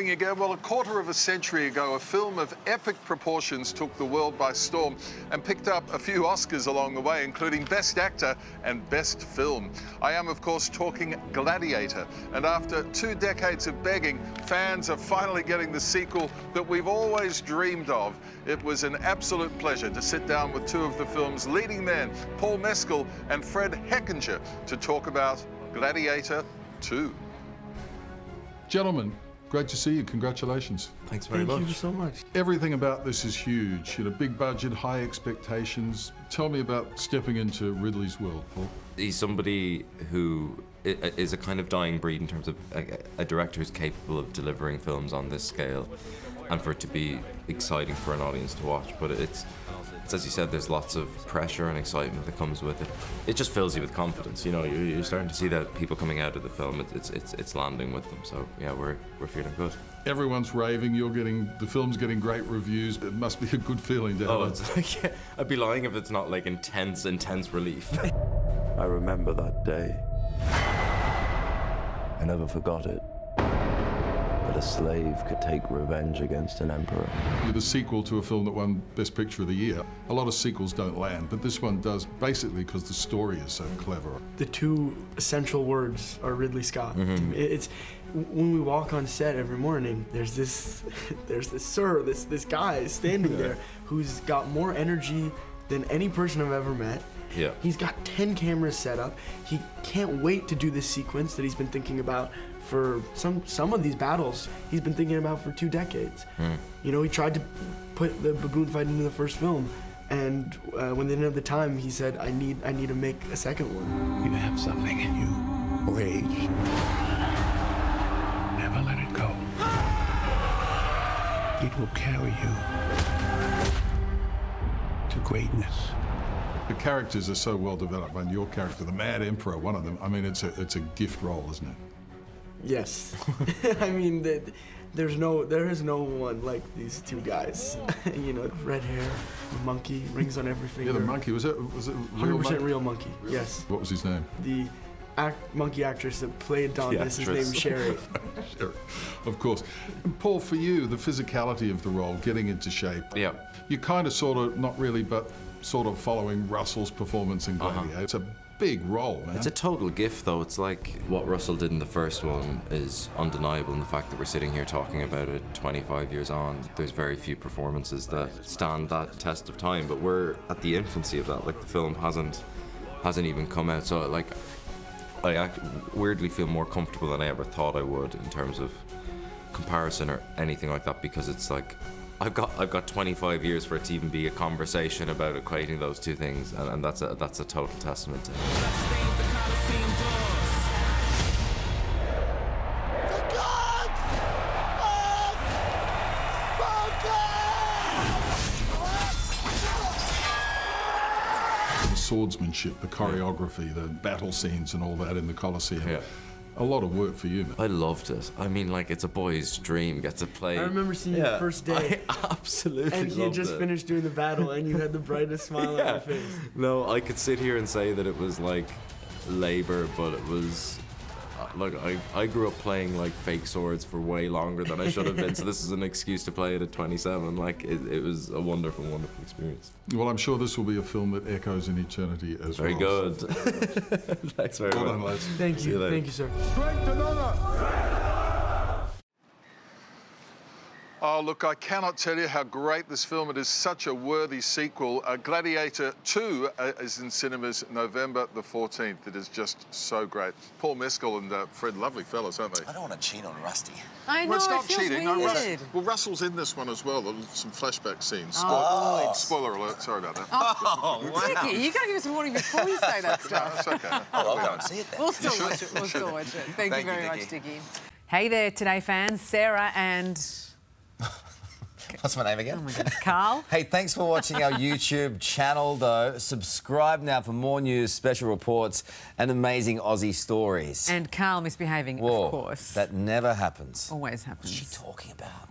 morning again. Well, a quarter of a century ago, a film of epic proportions took the world by storm and picked up a few Oscars along the way, including Best Actor and Best Film. I am, of course, talking Gladiator. And after 2 decades of begging, fans are finally getting the sequel that we've always dreamed of. It was an absolute pleasure to sit down with 2 of the film's leading men, Paul Mescal and Fred Heckinger, to talk about Gladiator II. Gentlemen, great to see you. Congratulations. Thanks very much. Thank you so much. Everything about this is huge. You know, big budget, high expectations. Tell me about stepping into Ridley's world, Paul. He's somebody who is a kind of dying breed in terms of a director who's capable of delivering films on this scale and for it to be exciting for an audience to watch. But it's as you said, there's lots of pressure and excitement that comes with it. It just fills you with confidence. You know, you're starting to see that people coming out of the film, it's landing with them. So yeah, we're feeling good. Everyone's raving. The film's getting great reviews. It must be a good feeling to have. Oh, it's like, yeah, I'd be lying if it's not like intense relief. I remember that day. I never forgot it. That a slave could take revenge against an emperor. You're the sequel to a film that won Best Picture of the Year. A lot of sequels don't land, but this one does, basically because the story is so clever. The 2 essential words are Ridley Scott. Mm-hmm. It's when we walk on set every morning, there's this guy standing there who's got more energy than any person I've ever met. Yeah. He's got 10 cameras set up. He can't wait to do this sequence that he's been thinking about for some of these battles he's been thinking about for 2 decades. You know, he tried to put the baboon fight into the first film, and when they didn't have the time, he said, I need to make a second one. You have something in you. Rage. Never let it go. It will carry you to greatness. The characters are so well developed, and your character, the Mad Emperor, one of them, I mean, it's a gift role, isn't it? Yes. I mean, there is no one like these 2 guys. You know, red hair, monkey, rings on every finger. Yeah, the monkey, was it real 100% monkey? real monkey, yes. What was his name? The monkey actress that played Dauntless is named Sherry. Sherry, of course. And Paul, for you, the physicality of the role, getting into shape. Yeah. You kind of, sort of, not really, but sort of following Russell's performance in Gladiator. It's a big role, man. It's a total gift, though. It's like what Russell did in the first one is undeniable in the fact that we're sitting here talking about it 25 years on. There's very few performances that stand that test of time, but we're at the infancy of that. Like, the film hasn't even come out, so like I weirdly feel more comfortable than I ever thought I would in terms of comparison or anything like that, because it's like I've got 25 years for it to even be a conversation about equating those 2 things, and that's a total testament to it. The swordsmanship, the choreography, the battle scenes and all that in the Colosseum. Yeah. A lot of work for you, man. I loved it. I mean, like, it's a boy's dream, get to play. I remember seeing you the first day. I absolutely and he had just finished doing the battle, and you had the brightest smile on your face. No, I could sit here and say that it was like labor, but it was like I grew up playing like fake swords for way longer than I should have been, so this is an excuse to play it at 27. Like, it was a wonderful, wonderful experience. Well, I'm sure this will be a film that echoes in eternity as Very well. good. Thanks very Well much. done, lads. Thank See you you. later. Thank you, sir. Oh, look, I cannot tell you how great this film. It is such a worthy sequel. Gladiator II is in cinemas November the 14th. It is just so great. Paul Mescal and Fred, lovely fellas, aren't they? I don't want to cheat on Rusty. I know, Well, it's not it feels cheating. weird. Well, Russell's in this one as well. Some flashback scenes. Spoiler alert. Sorry about that. Oh, wow. Dickie, you gotta give us a warning before you say that stuff. It's okay. Oh, I'll go and see it then. We'll still watch it. We'll still watch it. Thank you very much, Dickie. Dickie. Hey there, Today fans. Sarah and... What's my name again? Oh my God, Carl. Hey, thanks for watching our YouTube channel, though. Subscribe now for more news, special reports, and amazing Aussie stories. And Carl misbehaving, Whoa, of course. that never happens. Always happens. What's she talking about?